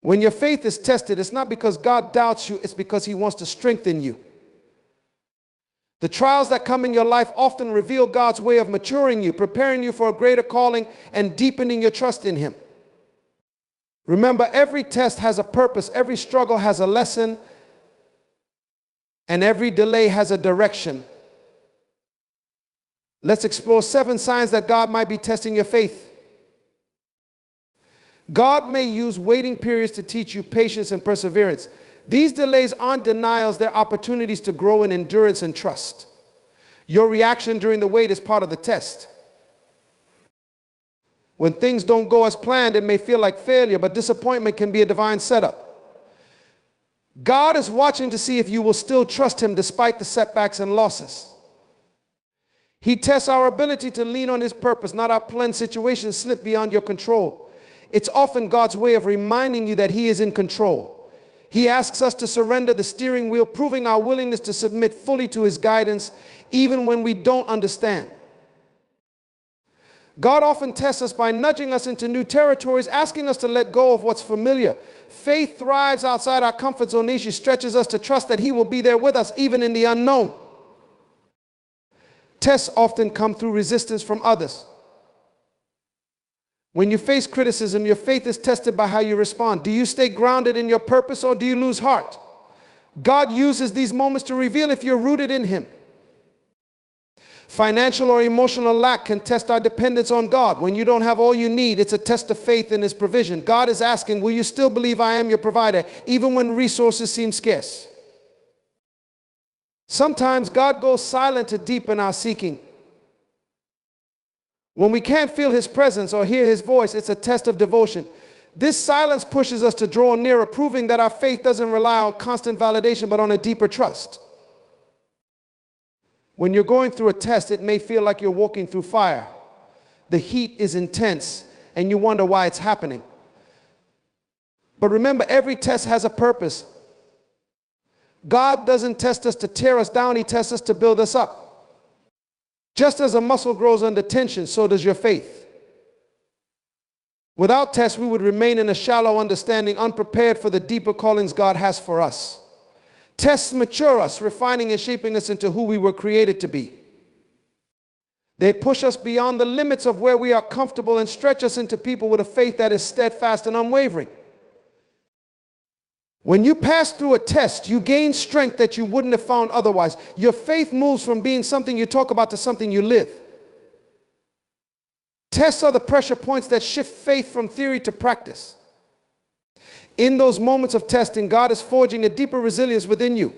When your faith is tested, it's not because God doubts you, it's because he wants to strengthen you. The trials that come in your life often reveal God's way of maturing you, preparing you for a greater calling, and deepening your trust in him. Remember, every test has a purpose, every struggle has a lesson, and every delay has a direction. Let's explore 7 signs that God might be testing your faith. God may use waiting periods to teach you patience and perseverance. These delays aren't denials, they're opportunities to grow in endurance and trust. Your reaction during the wait is part of the test. When things don't go as planned, it may feel like failure, but disappointment can be a divine setup. God is watching to see if you will still trust him despite the setbacks and losses. He tests our ability to lean on his purpose, not our planned situations slip beyond your control. It's often God's way of reminding you that he is in control. He asks us to surrender the steering wheel, proving our willingness to submit fully to his guidance, even when we don't understand. God often tests us by nudging us into new territories, asking us to let go of what's familiar. Faith thrives outside our comfort zone. He stretches us to trust that he will be there with us, even in the unknown. Tests often come through resistance from others. When you face criticism, your faith is tested by how you respond. Do you stay grounded in your purpose, or do you lose heart? God uses these moments to reveal if you're rooted in him. Financial or emotional lack can test our dependence on God. When you don't have all you need, it's a test of faith in his provision. God is asking, will you still believe I am your provider, even when resources seem scarce? Sometimes God goes silent to deepen our seeking. When we can't feel his presence or hear his voice, it's a test of devotion. This silence pushes us to draw nearer, proving that our faith doesn't rely on constant validation, but on a deeper trust. When you're going through a test, it may feel like you're walking through fire. The heat is intense, and you wonder why it's happening. But remember, every test has a purpose. God doesn't test us to tear us down, he tests us to build us up. Just as a muscle grows under tension, so does your faith. Without tests, we would remain in a shallow understanding, unprepared for the deeper callings God has for us. Tests mature us, refining and shaping us into who we were created to be. They push us beyond the limits of where we are comfortable and stretch us into people with a faith that is steadfast and unwavering. When you pass through a test, you gain strength that you wouldn't have found otherwise. Your faith moves from being something you talk about to something you live. Tests are the pressure points that shift faith from theory to practice. In those moments of testing, God is forging a deeper resilience within you.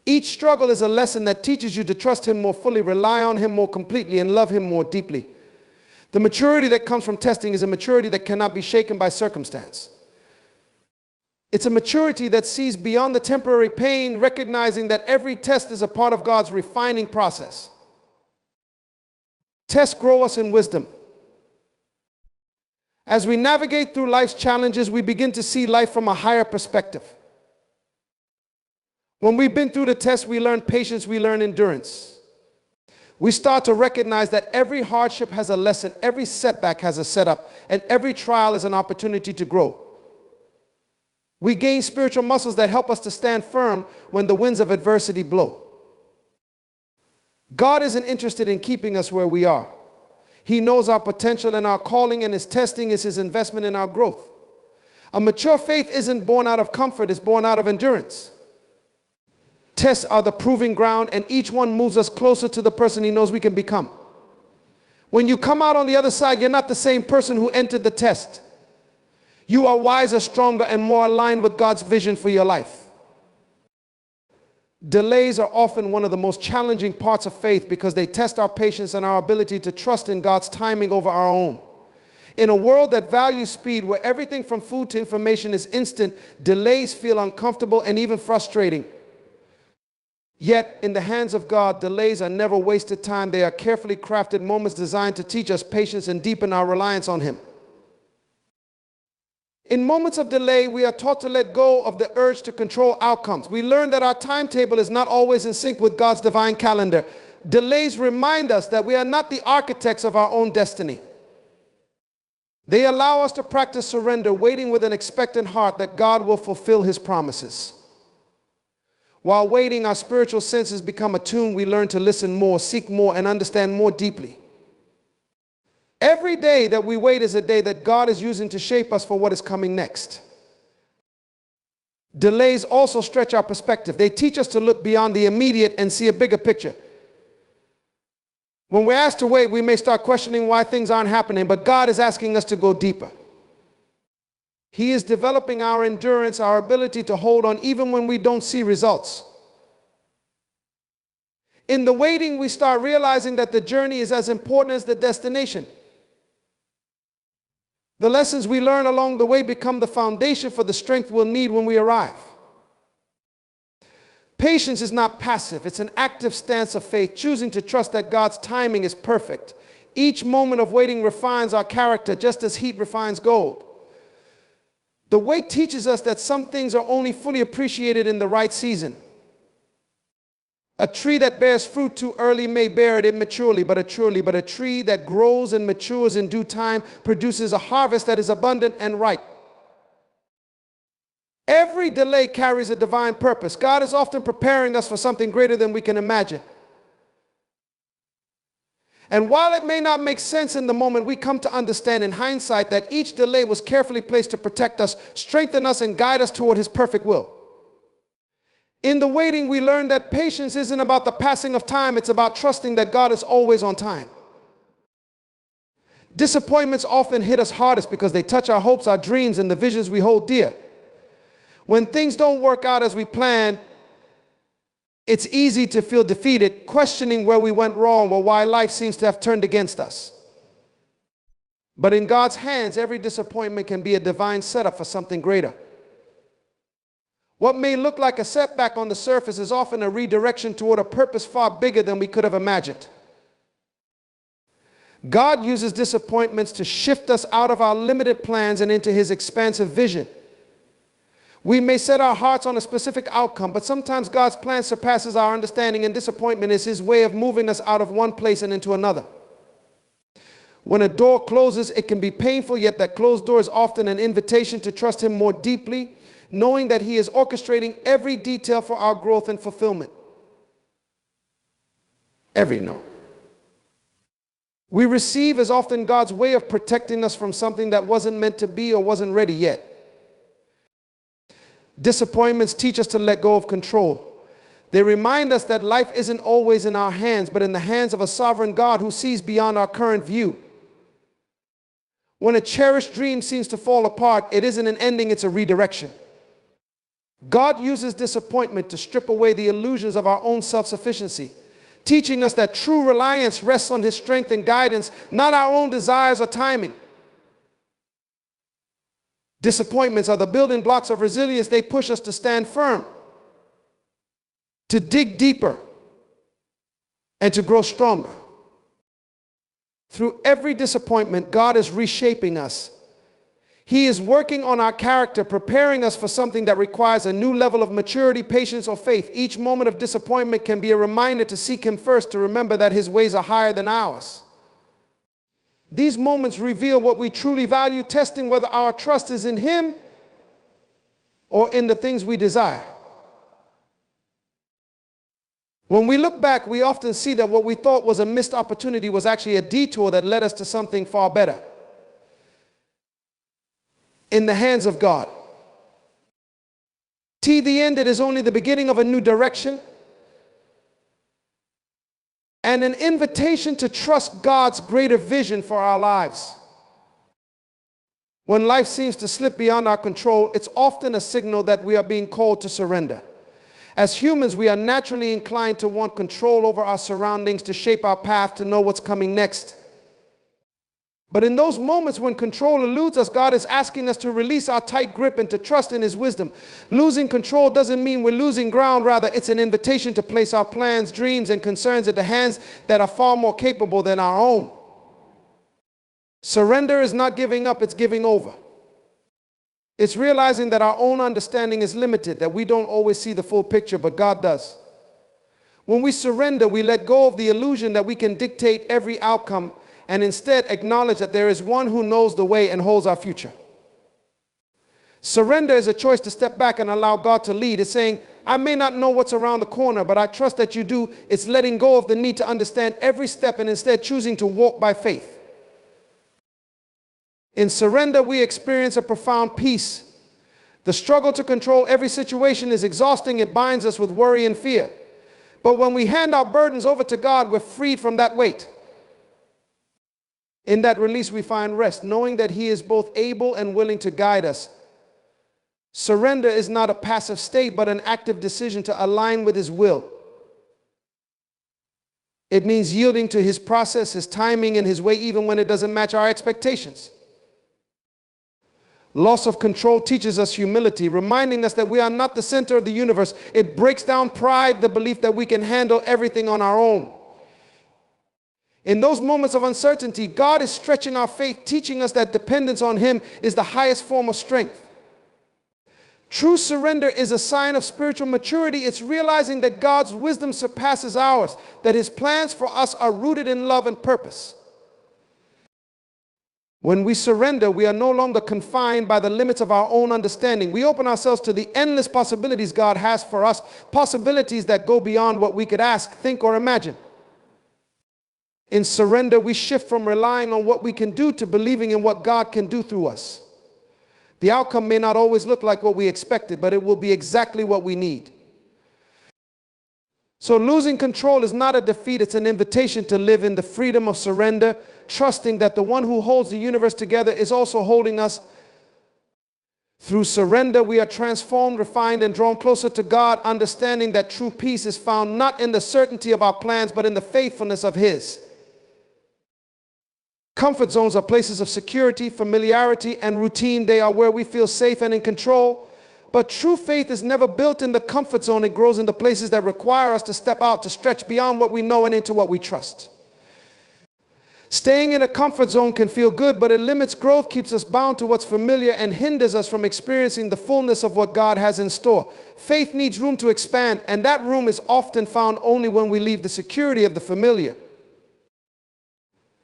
Each struggle is a lesson that teaches you to trust him more fully, rely on him more completely, and love him more deeply. The maturity that comes from testing is a maturity that cannot be shaken by circumstance. It's a maturity that sees beyond the temporary pain, recognizing that every test is a part of God's refining process. Tests grow us in wisdom. As we navigate through life's challenges, we begin to see life from a higher perspective. When we've been through the test, we learn patience, we learn endurance. We start to recognize that every hardship has a lesson, every setback has a setup, and every trial is an opportunity to grow. We gain spiritual muscles that help us to stand firm when the winds of adversity blow. God isn't interested in keeping us where we are. He knows our potential and our calling, and his testing is his investment in our growth. A mature faith isn't born out of comfort, it's born out of endurance. Tests are the proving ground, and each one moves us closer to the person he knows we can become. When you come out on the other side, you're not the same person who entered the test. You are wiser, stronger, and more aligned with God's vision for your life. Delays are often one of the most challenging parts of faith because they test our patience and our ability to trust in God's timing over our own. In a world that values speed, where everything from food to information is instant, delays feel uncomfortable and even frustrating. Yet, in the hands of God, delays are never wasted time. They are carefully crafted moments designed to teach us patience and deepen our reliance on him. In moments of delay, we are taught to let go of the urge to control outcomes. We learn that our timetable is not always in sync with God's divine calendar. Delays remind us that we are not the architects of our own destiny. They allow us to practice surrender, waiting with an expectant heart that God will fulfill his promises. While waiting, our spiritual senses become attuned. We learn to listen more, seek more, and understand more deeply. Every day that we wait is a day that God is using to shape us for what is coming next. Delays also stretch our perspective. They teach us to look beyond the immediate and see a bigger picture. When we're asked to wait, we may start questioning why things aren't happening, but God is asking us to go deeper. He is developing our endurance, our ability to hold on even when we don't see results. In the waiting, we start realizing that the journey is as important as the destination. The lessons we learn along the way become the foundation for the strength we'll need when we arrive. Patience is not passive. It's an active stance of faith, choosing to trust that God's timing is perfect. Each moment of waiting refines our character just as heat refines gold. The wait teaches us that some things are only fully appreciated in the right season. A tree that bears fruit too early may bear it immaturely, but a tree that grows and matures in due time produces a harvest that is abundant and ripe. Every delay carries a divine purpose. God is often preparing us for something greater than we can imagine. And while it may not make sense in the moment, we come to understand in hindsight that each delay was carefully placed to protect us, strengthen us, and guide us toward his perfect will. In the waiting, we learn that patience isn't about the passing of time. It's about trusting that God is always on time. Disappointments often hit us hardest because they touch our hopes, our dreams, and the visions we hold dear. When things don't work out as we planned, it's easy to feel defeated, questioning where we went wrong or why life seems to have turned against us. But in God's hands, every disappointment can be a divine setup for something greater. What may look like a setback on the surface is often a redirection toward a purpose far bigger than we could have imagined. God uses disappointments to shift us out of our limited plans and into his expansive vision. We may set our hearts on a specific outcome, but sometimes God's plan surpasses our understanding, and disappointment is his way of moving us out of one place and into another. When a door closes, it can be painful, yet that closed door is often an invitation to trust him more deeply, knowing that he is orchestrating every detail for our growth and fulfillment. Every no. We receive is often God's way of protecting us from something that wasn't meant to be or wasn't ready yet. Disappointments teach us to let go of control. They remind us that life isn't always in our hands, but in the hands of a sovereign God who sees beyond our current view. When a cherished dream seems to fall apart, it isn't an ending, it's a redirection. God uses disappointment to strip away the illusions of our own self-sufficiency, teaching us that true reliance rests on his strength and guidance, not our own desires or timing. Disappointments are the building blocks of resilience. They push us to stand firm, to dig deeper, and to grow stronger. Through every disappointment, God is reshaping us. He is working on our character, preparing us for something that requires a new level of maturity, patience, or faith. Each moment of disappointment can be a reminder to seek him first, to remember that his ways are higher than ours. These moments reveal what we truly value, testing whether our trust is in him or in the things we desire. When we look back, we often see that what we thought was a missed opportunity was actually a detour that led us to something far better. In the hands of God. To the end, it is only the beginning of a new direction and an invitation to trust God's greater vision for our lives. When life seems to slip beyond our control, it's often a signal that we are being called to surrender. As humans, we are naturally inclined to want control over our surroundings, to shape our path, to know what's coming next. But in those moments when control eludes us, God is asking us to release our tight grip and to trust in his wisdom. Losing control doesn't mean we're losing ground. Rather, it's an invitation to place our plans, dreams, and concerns at the hands that are far more capable than our own. Surrender is not giving up, it's giving over. It's realizing that our own understanding is limited, that we don't always see the full picture, but God does. When we surrender, we let go of the illusion that we can dictate every outcome and instead acknowledge that there is one who knows the way and holds our future. Surrender is a choice to step back and allow God to lead. It's saying, I may not know what's around the corner, but I trust that you do. It's letting go of the need to understand every step and instead choosing to walk by faith. In surrender, we experience a profound peace. The struggle to control every situation is exhausting. It binds us with worry and fear. But when we hand our burdens over to God, we're freed from that weight. In that release, we find rest, knowing that He is both able and willing to guide us. Surrender is not a passive state, but an active decision to align with His will. It means yielding to His process, His timing, and His way, even when it doesn't match our expectations. Loss of control teaches us humility, reminding us that we are not the center of the universe. It breaks down pride, the belief that we can handle everything on our own. In those moments of uncertainty, God is stretching our faith, teaching us that dependence on Him is the highest form of strength. True surrender is a sign of spiritual maturity. It's realizing that God's wisdom surpasses ours, that His plans for us are rooted in love and purpose. When we surrender, we are no longer confined by the limits of our own understanding. We open ourselves to the endless possibilities God has for us, possibilities that go beyond what we could ask, think, or imagine. In surrender, we shift from relying on what we can do to believing in what God can do through us. The outcome may not always look like what we expected, but it will be exactly what we need. So losing control is not a defeat, it's an invitation to live in the freedom of surrender, trusting that the one who holds the universe together is also holding us. Through surrender, we are transformed, refined, and drawn closer to God, understanding that true peace is found not in the certainty of our plans, but in the faithfulness of His. Comfort zones are places of security, familiarity, and routine. They are where we feel safe and in control. But true faith is never built in the comfort zone. It grows in the places that require us to step out, to stretch beyond what we know and into what we trust. Staying in a comfort zone can feel good, but it limits growth, keeps us bound to what's familiar, and hinders us from experiencing the fullness of what God has in store. Faith needs room to expand, and that room is often found only when we leave the security of the familiar.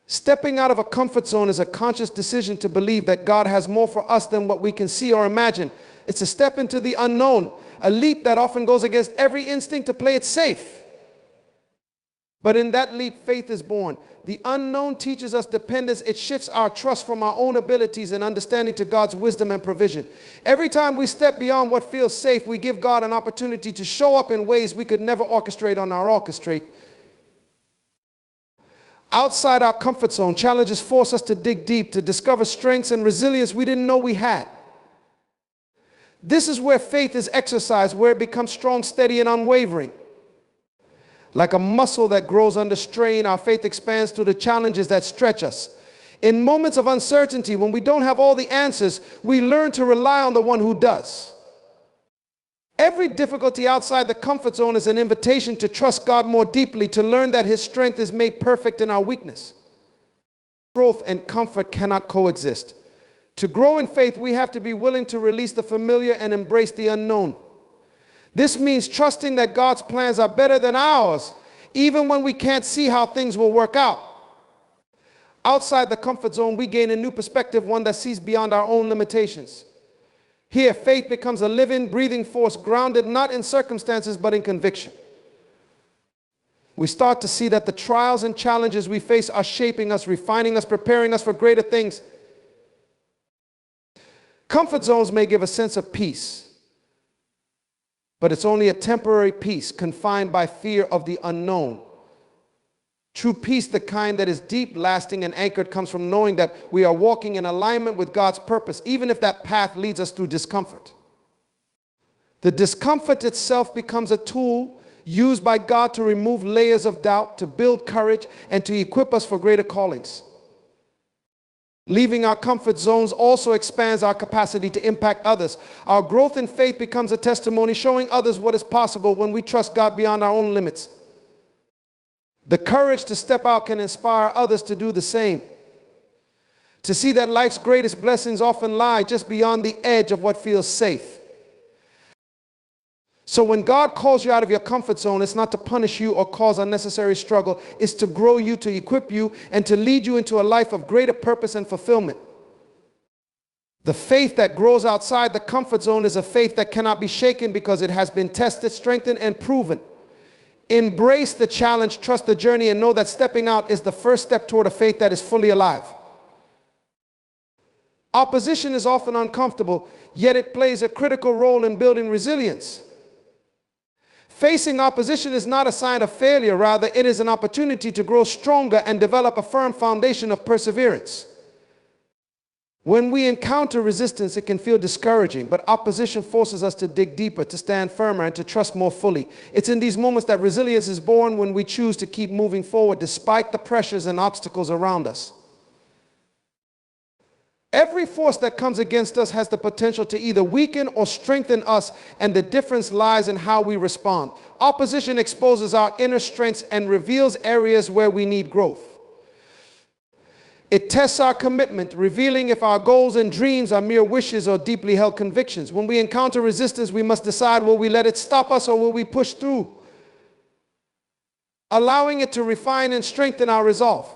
Stepping out of a comfort zone is a conscious decision to believe that God has more for us than what we can see or imagine. It's a step into the unknown, a leap that often goes against every instinct to play it safe. But in that leap, faith is born. The unknown teaches us dependence. It shifts our trust from our own abilities and understanding to God's wisdom and provision. Every time we step beyond what feels safe, we give God an opportunity to show up in ways we could never orchestrate on our orchestrate. Outside our comfort zone, challenges force us to dig deep, to discover strengths and resilience we didn't know we had. This is where faith is exercised, where it becomes strong, steady, and unwavering. Like a muscle that grows under strain, our faith expands through the challenges that stretch us. In moments of uncertainty, when we don't have all the answers, we learn to rely on the one who does. Every difficulty outside the comfort zone is an invitation to trust God more deeply, to learn that His strength is made perfect in our weakness. Growth and comfort cannot coexist. To grow in faith, we have to be willing to release the familiar and embrace the unknown. This means trusting that God's plans are better than ours, even when we can't see how things will work out. Outside the comfort zone, we gain a new perspective, one that sees beyond our own limitations. Here, faith becomes a living, breathing force, grounded not in circumstances, but in conviction. We start to see that the trials and challenges we face are shaping us, refining us, preparing us for greater things. Comfort zones may give a sense of peace, but it's only a temporary peace confined by fear of the unknown. True peace, the kind that is deep, lasting, and anchored, comes from knowing that we are walking in alignment with God's purpose, even if that path leads us through discomfort. The discomfort itself becomes a tool used by God to remove layers of doubt, to build courage, and to equip us for greater callings. Leaving our comfort zones also expands our capacity to impact others. Our growth in faith becomes a testimony showing others what is possible when we trust God beyond our own limits. The courage to step out can inspire others to do the same. To see that life's greatest blessings often lie just beyond the edge of what feels safe. So when God calls you out of your comfort zone, it's not to punish you or cause unnecessary struggle. It's to grow you, to equip you, and to lead you into a life of greater purpose and fulfillment. The faith that grows outside the comfort zone is a faith that cannot be shaken because it has been tested, strengthened, and proven. Embrace the challenge, trust the journey, and know that stepping out is the first step toward a faith that is fully alive. Opposition is often uncomfortable, yet it plays a critical role in building resilience. Facing opposition is not a sign of failure. Rather, it is an opportunity to grow stronger and develop a firm foundation of perseverance. When we encounter resistance, it can feel discouraging, but opposition forces us to dig deeper, to stand firmer, and to trust more fully. It's in these moments that resilience is born, when we choose to keep moving forward despite the pressures and obstacles around us. Every force that comes against us has the potential to either weaken or strengthen us, and the difference lies in how we respond. Opposition exposes our inner strengths and reveals areas where we need growth. It tests our commitment, revealing if our goals and dreams are mere wishes or deeply held convictions. When we encounter resistance, we must decide, will we let it stop us or will we push through, allowing it to refine and strengthen our resolve.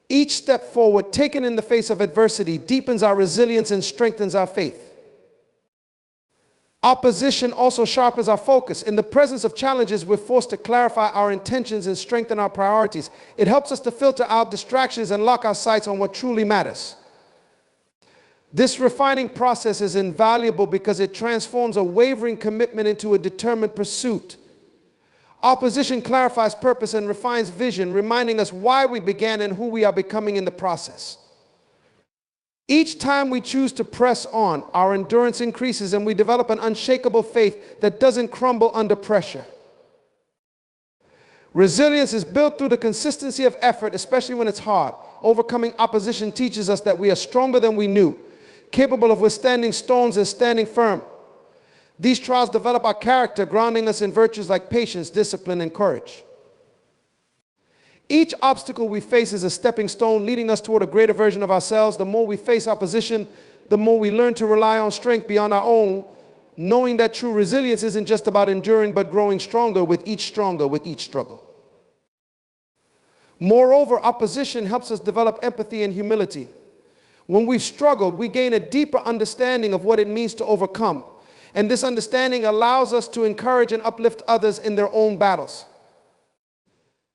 Each step forward, taken in the face of adversity, deepens our resilience and strengthens our faith. Opposition also sharpens our focus. In the presence of challenges, we're forced to clarify our intentions and strengthen our priorities. It helps us to filter out distractions and lock our sights on what truly matters. This refining process is invaluable because it transforms a wavering commitment into a determined pursuit. Opposition clarifies purpose and refines vision, reminding us why we began and who we are becoming in the process. Each time we choose to press on, our endurance increases and we develop an unshakable faith that doesn't crumble under pressure. Resilience is built through the consistency of effort, especially when it's hard. Overcoming opposition teaches us that we are stronger than we knew, capable of withstanding storms and standing firm. These trials develop our character, grounding us in virtues like patience, discipline, and courage. Each obstacle we face is a stepping stone leading us toward a greater version of ourselves. The more we face opposition, the more we learn to rely on strength beyond our own, knowing that true resilience isn't just about enduring, but growing stronger with each struggle. Moreover, opposition helps us develop empathy and humility. When we've struggled, we gain a deeper understanding of what it means to overcome. And this understanding allows us to encourage and uplift others in their own battles.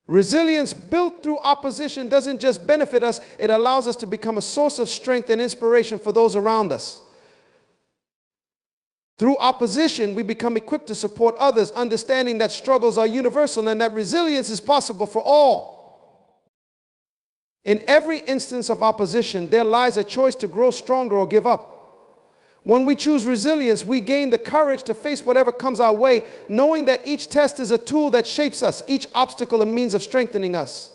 Resilience built through opposition doesn't just benefit us, it allows us to become a source of strength and inspiration for those around us. Through opposition, we become equipped to support others, understanding that struggles are universal and that resilience is possible for all. In every instance of opposition, there lies a choice to grow stronger or give up. When we choose resilience, we gain the courage to face whatever comes our way, knowing that each test is a tool that shapes us, each obstacle a means of strengthening us.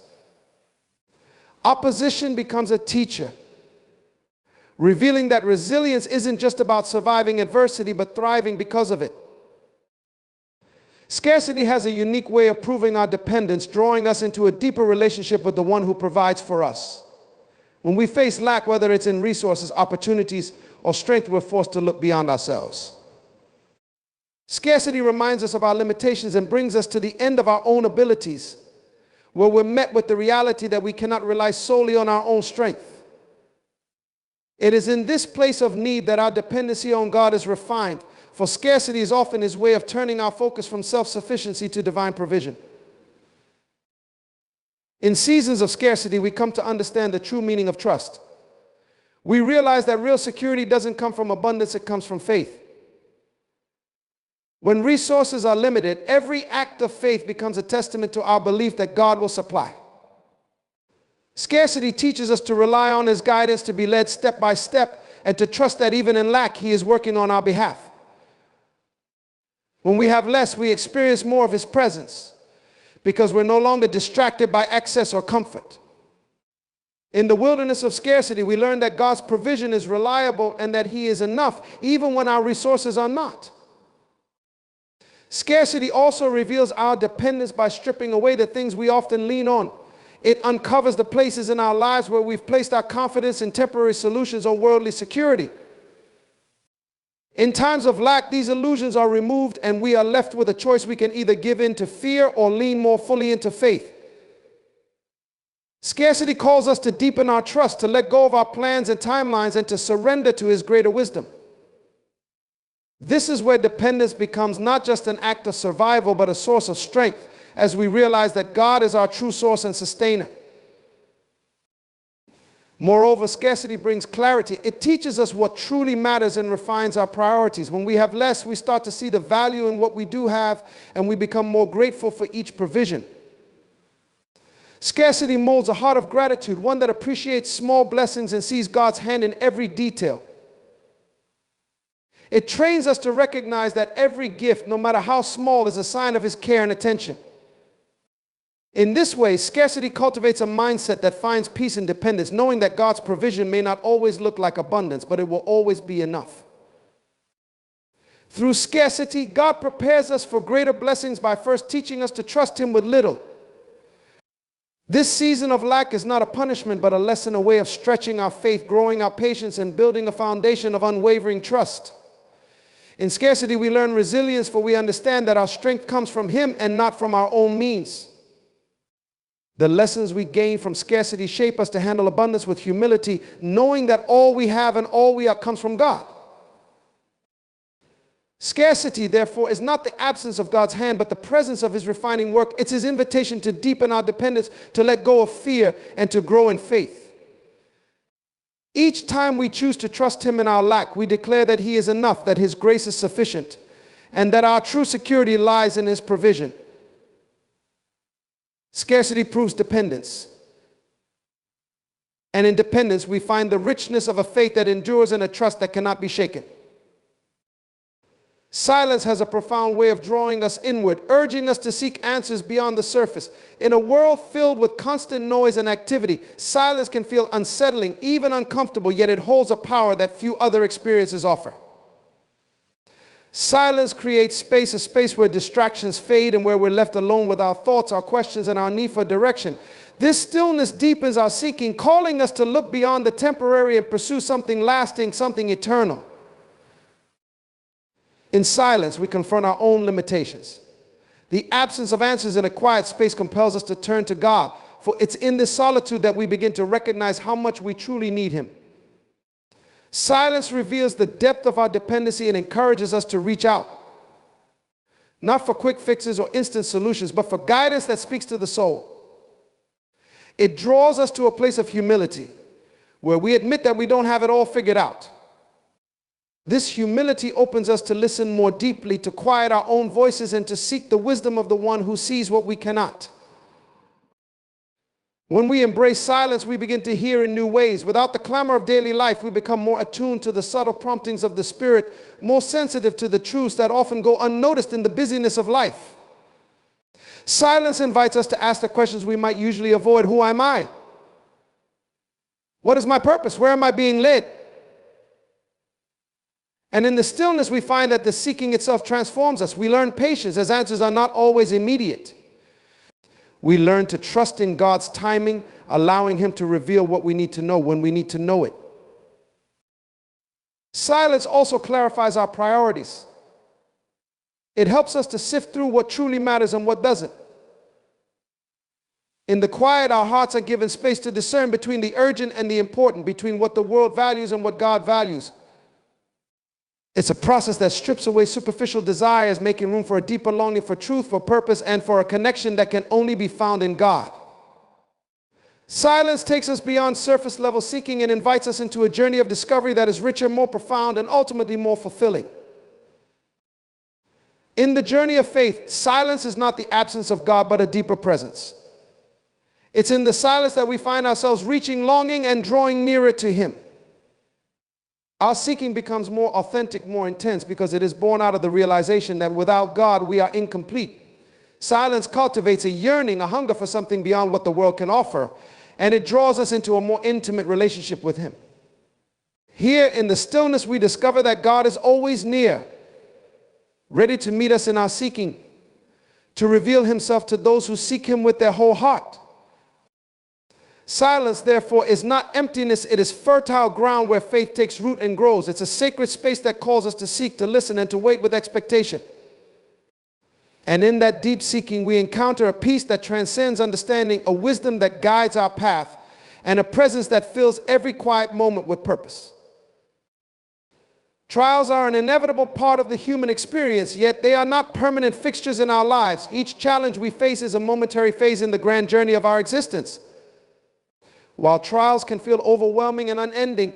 Opposition becomes a teacher, revealing that resilience isn't just about surviving adversity, but thriving because of it. Scarcity has a unique way of proving our dependence, drawing us into a deeper relationship with the one who provides for us. When we face lack, whether it's in resources, opportunities, or strength, we're forced to look beyond ourselves. Scarcity reminds us of our limitations and brings us to the end of our own abilities, where we're met with the reality that we cannot rely solely on our own strength. It is in this place of need that our dependency on God is refined, for scarcity is often His way of turning our focus from self-sufficiency to divine provision. In seasons of scarcity, we come to understand the true meaning of trust. We realize that real security doesn't come from abundance, it comes from faith. When resources are limited, every act of faith becomes a testament to our belief that God will supply. Scarcity teaches us to rely on His guidance, to be led step by step, and to trust that even in lack, He is working on our behalf. When we have less, we experience more of His presence because we're no longer distracted by excess or comfort. In the wilderness of scarcity, we learn that God's provision is reliable and that He is enough, even when our resources are not. Scarcity also reveals our dependence by stripping away the things we often lean on. It uncovers the places in our lives where we've placed our confidence in temporary solutions or worldly security. In times of lack, these illusions are removed and we are left with a choice. We can either give in to fear or lean more fully into faith. Scarcity calls us to deepen our trust, to let go of our plans and timelines, and to surrender to His greater wisdom. This is where dependence becomes not just an act of survival, but a source of strength, as we realize that God is our true source and sustainer. Moreover, scarcity brings clarity. It teaches us what truly matters and refines our priorities. When we have less, we start to see the value in what we do have, and we become more grateful for each provision. Scarcity molds a heart of gratitude, one that appreciates small blessings and sees God's hand in every detail. It trains us to recognize that every gift, no matter how small, is a sign of His care and attention. In this way, scarcity cultivates a mindset that finds peace and dependence, knowing that God's provision may not always look like abundance, but it will always be enough. Through scarcity, God prepares us for greater blessings by first teaching us to trust Him with little. This season of lack is not a punishment, but a lesson, a way of stretching our faith, growing our patience, and building a foundation of unwavering trust. In scarcity, we learn resilience, for we understand that our strength comes from Him and not from our own means. The lessons we gain from scarcity shape us to handle abundance with humility, knowing that all we have and all we are comes from God. Scarcity, therefore, is not the absence of God's hand, but the presence of His refining work. It's His invitation to deepen our dependence, to let go of fear, and to grow in faith. Each time we choose to trust Him in our lack, we declare that He is enough, that His grace is sufficient, and that our true security lies in His provision. Scarcity proves dependence. And in dependence, we find the richness of a faith that endures and a trust that cannot be shaken. Silence has a profound way of drawing us inward, urging us to seek answers beyond the surface. In a world filled with constant noise and activity, silence can feel unsettling, even uncomfortable, yet it holds a power that few other experiences offer. Silence creates space, a space where distractions fade and where we're left alone with our thoughts, our questions, and our need for direction. This stillness deepens our seeking, calling us to look beyond the temporary and pursue something lasting, something eternal. In silence, we confront our own limitations. The absence of answers in a quiet space compels us to turn to God, for it's in this solitude that we begin to recognize how much we truly need Him. Silence reveals the depth of our dependency and encourages us to reach out, not for quick fixes or instant solutions, but for guidance that speaks to the soul. It draws us to a place of humility, where we admit that we don't have it all figured out. This humility opens us to listen more deeply, to quiet our own voices, and to seek the wisdom of the one who sees what we cannot. When we embrace silence, we begin to hear in new ways. Without the clamor of daily life, we become more attuned to the subtle promptings of the Spirit, more sensitive to the truths that often go unnoticed in the busyness of life. Silence invites us to ask the questions we might usually avoid. Who am I? What is my purpose? Where am I being led? And in the stillness, we find that the seeking itself transforms us. We learn patience, as answers are not always immediate. We learn to trust in God's timing, allowing Him to reveal what we need to know when we need to know it. Silence also clarifies our priorities. It helps us to sift through what truly matters and what doesn't. In the quiet, our hearts are given space to discern between the urgent and the important, between what the world values and what God values. It's a process that strips away superficial desires, making room for a deeper longing for truth, for purpose, and for a connection that can only be found in God. Silence takes us beyond surface level seeking and invites us into a journey of discovery that is richer, more profound, and ultimately more fulfilling. In the journey of faith, silence is not the absence of God, but a deeper presence. It's in the silence that we find ourselves reaching, longing, and drawing nearer to Him. Our seeking becomes more authentic, more intense, because it is born out of the realization that without God, we are incomplete. Silence cultivates a yearning, a hunger for something beyond what the world can offer, and it draws us into a more intimate relationship with Him. Here in the stillness, we discover that God is always near, ready to meet us in our seeking, to reveal Himself to those who seek Him with their whole heart. Silence, therefore, is not emptiness. It is fertile ground where faith takes root and grows. It's a sacred space that calls us to seek, to listen, and to wait with expectation. And in that deep seeking, we encounter a peace that transcends understanding, a wisdom that guides our path, and a presence that fills every quiet moment with purpose. Trials are an inevitable part of the human experience, yet they are not permanent fixtures in our lives. Each challenge we face is a momentary phase in the grand journey of our existence. While trials can feel overwhelming and unending,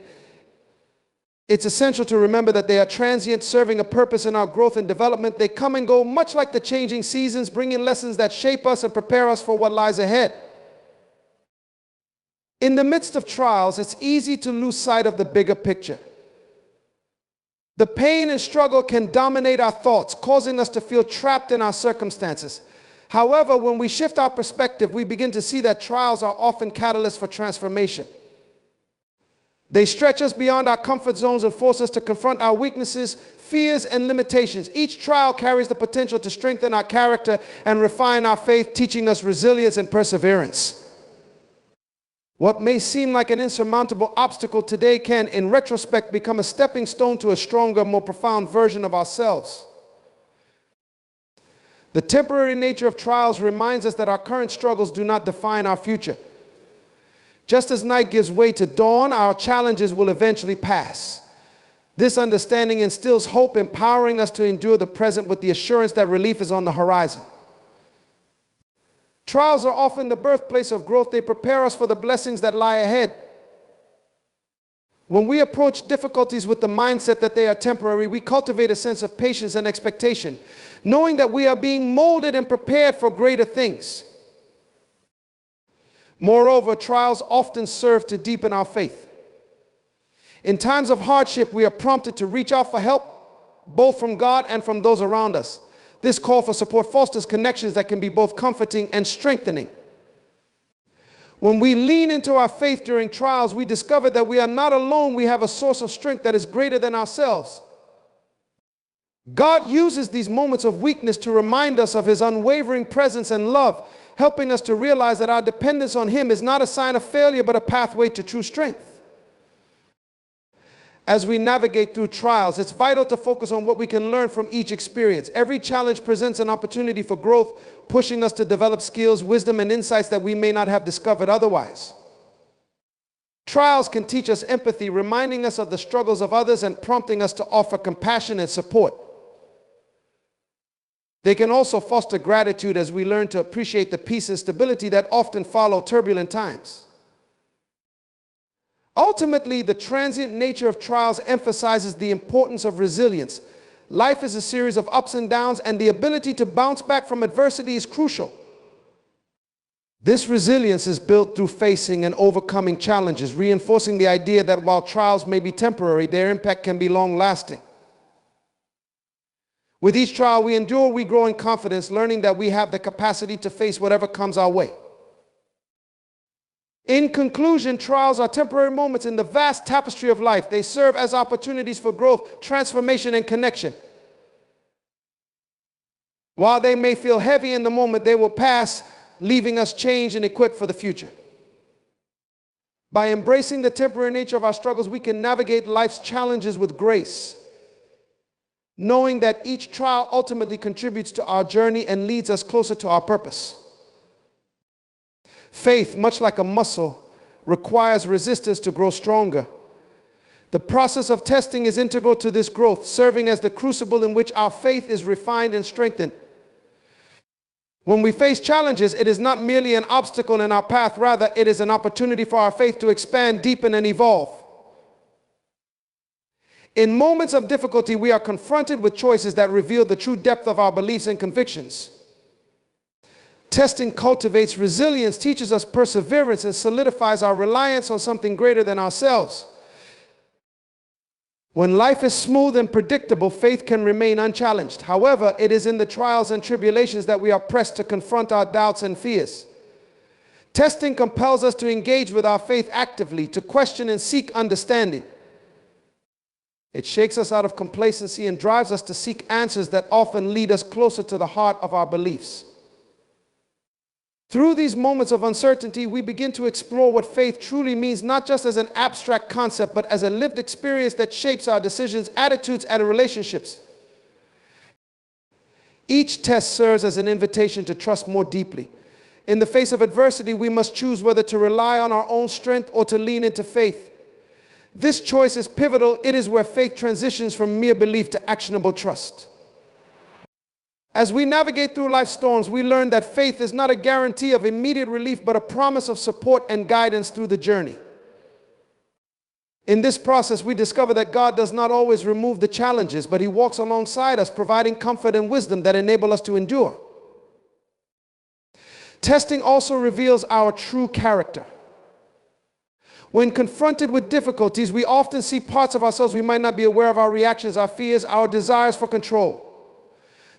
it's essential to remember that they are transient, serving a purpose in our growth and development. They come and go, much like the changing seasons, bringing lessons that shape us and prepare us for what lies ahead. In the midst of trials, it's easy to lose sight of the bigger picture. The pain and struggle can dominate our thoughts, causing us to feel trapped in our circumstances. However, when we shift our perspective, we begin to see that trials are often catalysts for transformation. They stretch us beyond our comfort zones and force us to confront our weaknesses, fears, and limitations. Each trial carries the potential to strengthen our character and refine our faith, teaching us resilience and perseverance. What may seem like an insurmountable obstacle today can, in retrospect, become a stepping stone to a stronger, more profound version of ourselves. The temporary nature of trials reminds us that our current struggles do not define our future. Just as night gives way to dawn, our challenges will eventually pass. This understanding instills hope, empowering us to endure the present with the assurance that relief is on the horizon. Trials are often the birthplace of growth. They prepare us for the blessings that lie ahead. When we approach difficulties with the mindset that they are temporary, we cultivate a sense of patience and expectation, knowing that we are being molded and prepared for greater things. Moreover, trials often serve to deepen our faith. In times of hardship, we are prompted to reach out for help, both from God and from those around us. This call for support fosters connections that can be both comforting and strengthening. When we lean into our faith during trials, we discover that we are not alone. We have a source of strength that is greater than ourselves. God uses these moments of weakness to remind us of His unwavering presence and love, helping us to realize that our dependence on Him is not a sign of failure, but a pathway to true strength. As we navigate through trials, it's vital to focus on what we can learn from each experience. Every challenge presents an opportunity for growth, pushing us to develop skills, wisdom, and insights that we may not have discovered otherwise. Trials can teach us empathy, reminding us of the struggles of others and prompting us to offer compassion and support. They can also foster gratitude as we learn to appreciate the peace and stability that often follow turbulent times. Ultimately, the transient nature of trials emphasizes the importance of resilience. Life is a series of ups and downs, and the ability to bounce back from adversity is crucial. This resilience is built through facing and overcoming challenges, reinforcing the idea that while trials may be temporary, their impact can be long-lasting. With each trial we endure, we grow in confidence, learning that we have the capacity to face whatever comes our way. In conclusion, trials are temporary moments in the vast tapestry of life. They serve as opportunities for growth, transformation, and connection. While they may feel heavy in the moment, they will pass, leaving us changed and equipped for the future. By embracing the temporary nature of our struggles, we can navigate life's challenges with grace, knowing that each trial ultimately contributes to our journey and leads us closer to our purpose. Faith, much like a muscle, requires resistance to grow stronger. The process of testing is integral to this growth, serving as the crucible in which our faith is refined and strengthened. When we face challenges, it is not merely an obstacle in our path, rather it is an opportunity for our faith to expand, deepen, and evolve. In moments of difficulty, we are confronted with choices that reveal the true depth of our beliefs and convictions. Testing cultivates resilience, teaches us perseverance, and solidifies our reliance on something greater than ourselves. When life is smooth and predictable, faith can remain unchallenged. However, it is in the trials and tribulations that we are pressed to confront our doubts and fears. Testing compels us to engage with our faith actively, to question and seek understanding. It shakes us out of complacency and drives us to seek answers that often lead us closer to the heart of our beliefs. Through these moments of uncertainty, we begin to explore what faith truly means, not just as an abstract concept, but as a lived experience that shapes our decisions, attitudes, and relationships. Each test serves as an invitation to trust more deeply. In the face of adversity, we must choose whether to rely on our own strength or to lean into faith. This choice is pivotal. It is where faith transitions from mere belief to actionable trust. As we navigate through life's storms, we learn that faith is not a guarantee of immediate relief, but a promise of support and guidance through the journey. In this process, we discover that God does not always remove the challenges, but He walks alongside us, providing comfort and wisdom that enable us to endure. Testing also reveals our true character. When confronted with difficulties, we often see parts of ourselves we might not be aware of: our reactions, our fears, our desires for control.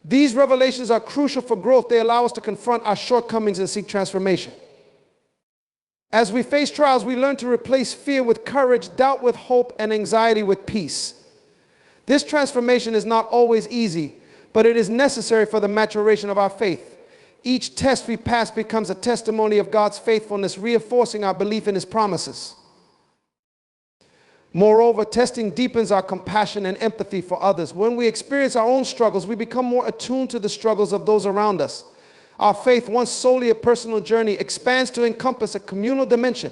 These revelations are crucial for growth. They allow us to confront our shortcomings and seek transformation. As we face trials, we learn to replace fear with courage, doubt with hope, and anxiety with peace. This transformation is not always easy, but it is necessary for the maturation of our faith. Each test we pass becomes a testimony of God's faithfulness, reinforcing our belief in His promises. Moreover, testing deepens our compassion and empathy for others. When we experience our own struggles, we become more attuned to the struggles of those around us. Our faith, once solely a personal journey, expands to encompass a communal dimension.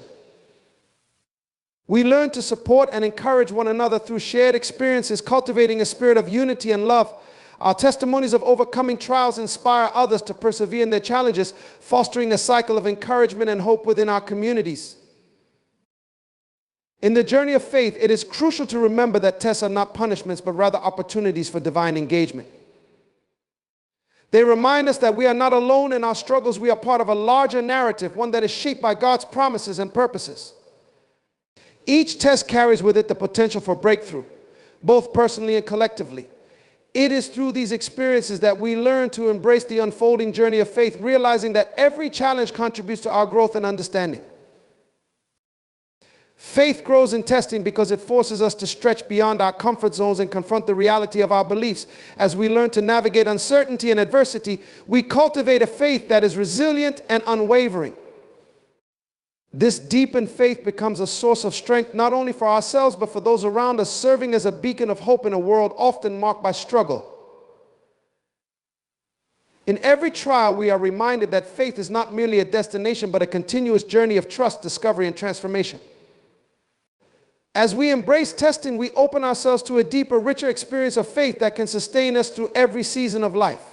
We learn to support and encourage one another through shared experiences, cultivating a spirit of unity and love. Our testimonies of overcoming trials inspire others to persevere in their challenges, fostering a cycle of encouragement and hope within our communities. In the journey of faith, it is crucial to remember that tests are not punishments, but rather opportunities for divine engagement. They remind us that we are not alone in our struggles. We are part of a larger narrative, one that is shaped by God's promises and purposes. Each test carries with it the potential for breakthrough, both personally and collectively. It is through these experiences that we learn to embrace the unfolding journey of faith, realizing that every challenge contributes to our growth and understanding. Faith grows in testing because it forces us to stretch beyond our comfort zones and confront the reality of our beliefs. As we learn to navigate uncertainty and adversity, we cultivate a faith that is resilient and unwavering. This deepened faith becomes a source of strength not only for ourselves but for those around us, serving as a beacon of hope in a world often marked by struggle. In every trial, we are reminded that faith is not merely a destination but a continuous journey of trust, discovery, and transformation. As we embrace testing, we open ourselves to a deeper, richer experience of faith that can sustain us through every season of life.